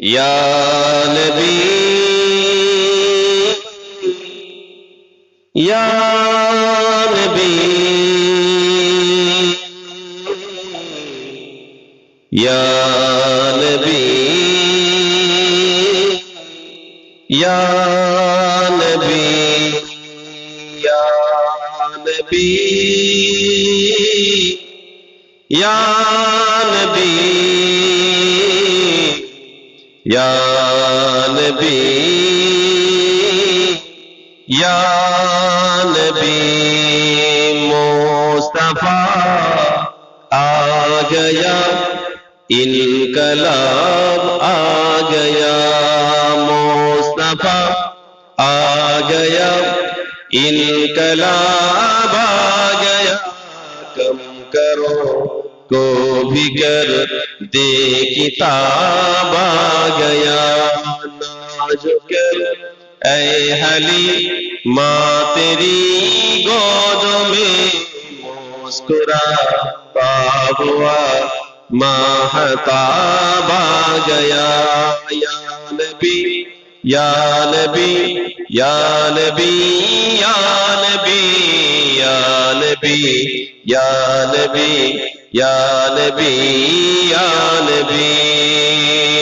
یا نبی یا نبی یا نبی یا نبی یا نبی یا نبی یا نبی یا نبی مصطفیٰ آ گیا انقلاب آ گیا مصطفیٰ آ گیا انقلاب آ گیا کم کرو کو بھی کر دے کتاب آ گیا ناز کر اے حلیمہ تیری گود میں مسکراتا ہوا ماہتاب آ گیا یا نبی یا نبی یا نبی یا نبی یا نبی یا نبی یا نبی یا نبی